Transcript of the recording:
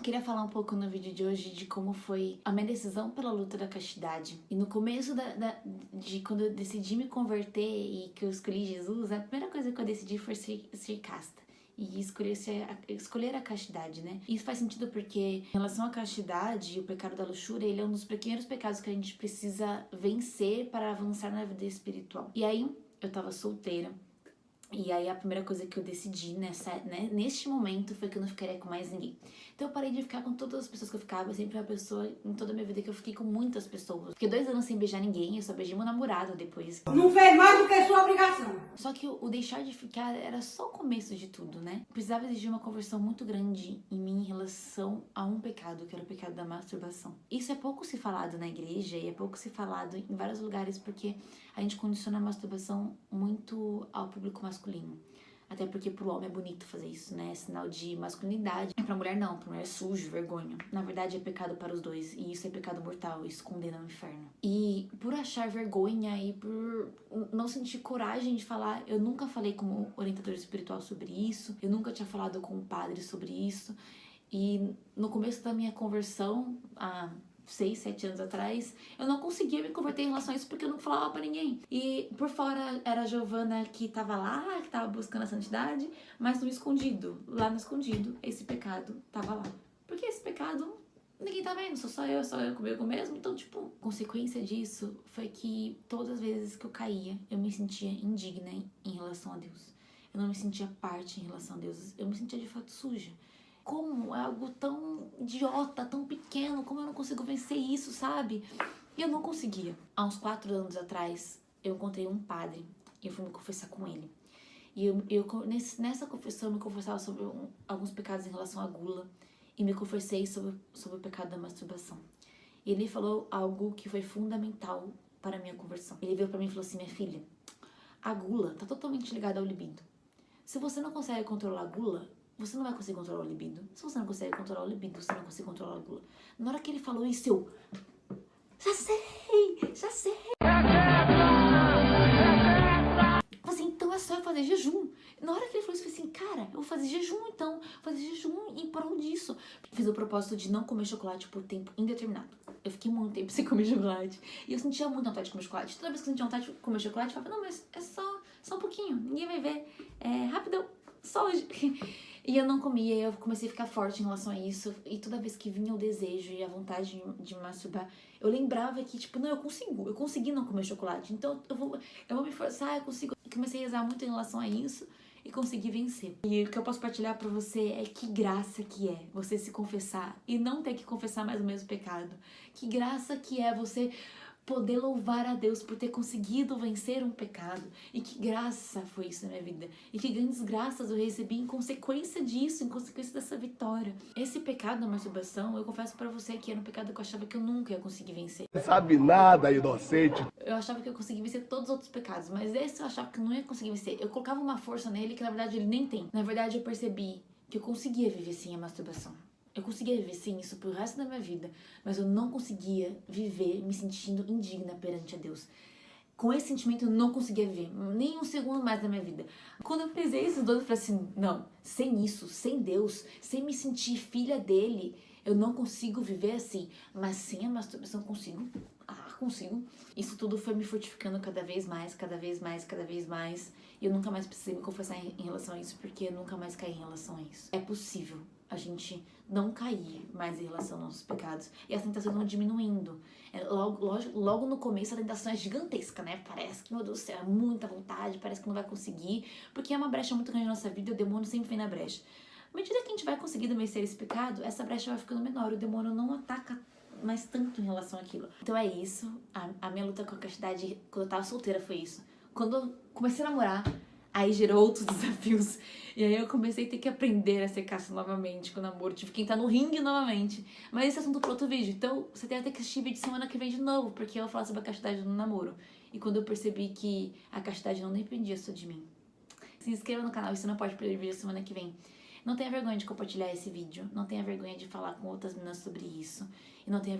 Queria falar um pouco no vídeo de hoje de como foi a minha decisão pela luta da castidade. E no começo de quando eu decidi me converter e que eu escolhi Jesus, a primeira coisa que eu decidi foi ser casta. E escolher a castidade, né? Isso faz sentido porque, em relação à castidade, o pecado da luxúria, ele é um dos primeiros pecados que a gente precisa vencer para avançar na vida espiritual. E aí, eu tava solteira. E aí a primeira coisa que eu decidi neste momento foi que eu não ficaria com mais ninguém. Então eu parei de ficar com todas as pessoas que eu ficava. Eu sempre fui uma pessoa em toda a minha vida que eu fiquei com muitas pessoas. Fiquei 2 anos sem beijar ninguém, eu só beijei meu namorado depois. Não fez mais do que sua obrigação. Só que o deixar de ficar era só o começo de tudo, né? Precisava exigir uma conversão muito grande em mim em relação a um pecado, que era o pecado da masturbação. Isso é pouco se falado na igreja e é pouco se falado em vários lugares porque a gente condiciona a masturbação muito ao público masculino. Até porque pro homem é bonito fazer isso, né? É sinal de masculinidade. E pra mulher não, pra mulher é sujo, vergonha. Na verdade é pecado para os dois. E isso é pecado mortal, isso condena ao inferno. E por achar vergonha e por não sentir coragem de falar, eu nunca falei como orientador espiritual sobre isso. Eu nunca tinha falado com um padre sobre isso. E no começo da minha conversão, 6, 7 anos atrás, eu não conseguia me converter em relação a isso porque eu não falava pra ninguém. E por fora era a Giovana que tava lá, que tava buscando a santidade, mas no escondido, lá no escondido, esse pecado tava lá. Porque esse pecado ninguém tá vendo, só eu comigo mesmo. Então, tipo, consequência disso foi que todas as vezes que eu caía, eu me sentia indigna em relação a Deus. Eu não me sentia parte em relação a Deus, eu me sentia de fato suja. Como é algo tão idiota, tão pequeno, como eu não consigo vencer isso, sabe? E eu não conseguia. Há uns 4 anos atrás, eu encontrei um padre e eu fui me confessar com ele. E nessa confissão, eu me confessava sobre alguns pecados em relação à gula e me confessei sobre o pecado da masturbação. E ele falou algo que foi fundamental para a minha conversão. Ele veio para mim e falou assim: minha filha, a gula tá totalmente ligada ao libido. Se você não consegue controlar a gula, você não vai conseguir controlar o libido. Se você não consegue controlar o libido, você não consegue controlar a gula. Na hora que ele falou isso, eu... Já sei! Assim, então é só eu fazer jejum. Na hora que ele falou isso, eu falei assim, cara, eu vou fazer jejum então. Fazer jejum em prol disso. Fiz o propósito de não comer chocolate por tempo indeterminado. Eu fiquei muito tempo sem comer chocolate. E eu sentia muita vontade de comer chocolate. Toda vez que eu sentia vontade de comer chocolate, eu falava, não, mas é só um pouquinho. Ninguém vai ver. É rapidão. Só hoje. E eu não comia, eu comecei a ficar forte em relação a isso. E toda vez que vinha o desejo e a vontade de masturbar, eu lembrava que, tipo, não, eu consegui não comer chocolate. Então eu vou me forçar, eu consigo. Eu comecei a rezar muito em relação a isso e consegui vencer. E o que eu posso partilhar pra você é que graça que é você se confessar e não ter que confessar mais o mesmo pecado. Que graça que é você poder louvar a Deus por ter conseguido vencer um pecado. E que graça foi isso na minha vida. E que grandes graças eu recebi em consequência disso, em consequência dessa vitória. Esse pecado da masturbação, eu confesso pra você que era um pecado que eu achava que eu nunca ia conseguir vencer. Não sabe nada, inocente. Eu achava que eu conseguia vencer todos os outros pecados, mas esse eu achava que eu não ia conseguir vencer. Eu colocava uma força nele que na verdade ele nem tem. Na verdade eu percebi que eu conseguia viver sem a masturbação. Eu conseguia viver sem isso pro resto da minha vida, mas eu não conseguia viver me sentindo indigna perante a Deus. Com esse sentimento eu não conseguia viver, nem um segundo mais na minha vida. Quando eu pesei esses dois, eu falei assim, não, sem isso, sem Deus, sem me sentir filha dele, eu não consigo viver assim. Mas sem a masturbação eu consigo. Consigo. Isso tudo foi me fortificando cada vez mais. E eu nunca mais precisei me confessar em relação a isso, porque eu nunca mais caí em relação a isso. É possível a gente não cair mais em relação aos nossos pecados. E as tentações vão diminuindo. Logo no começo a tentação é gigantesca, né? Parece que, meu Deus do céu, é muita vontade, parece que não vai conseguir. Porque é uma brecha muito grande na nossa vida e o demônio sempre vem na brecha. À medida que a gente vai conseguindo vencer esse pecado, essa brecha vai ficando menor. O demônio não ataca mais tanto em relação àquilo. Então é isso. A minha luta com a castidade quando eu tava solteira foi isso. Quando eu comecei a namorar, aí gerou outros desafios. E aí eu comecei a ter que aprender a ser casta novamente com o namoro. Tive que entrar no ringue novamente. Mas esse é assunto para outro vídeo. Então você tem até que assistir vídeo semana que vem de novo, porque eu vou falar sobre a castidade no namoro. E quando eu percebi que a castidade não dependia só de mim. Se inscreva no canal e você não pode perder vídeo semana que vem. Não tenha vergonha de compartilhar esse vídeo. Não tenha vergonha de falar com outras meninas sobre isso. E não tenha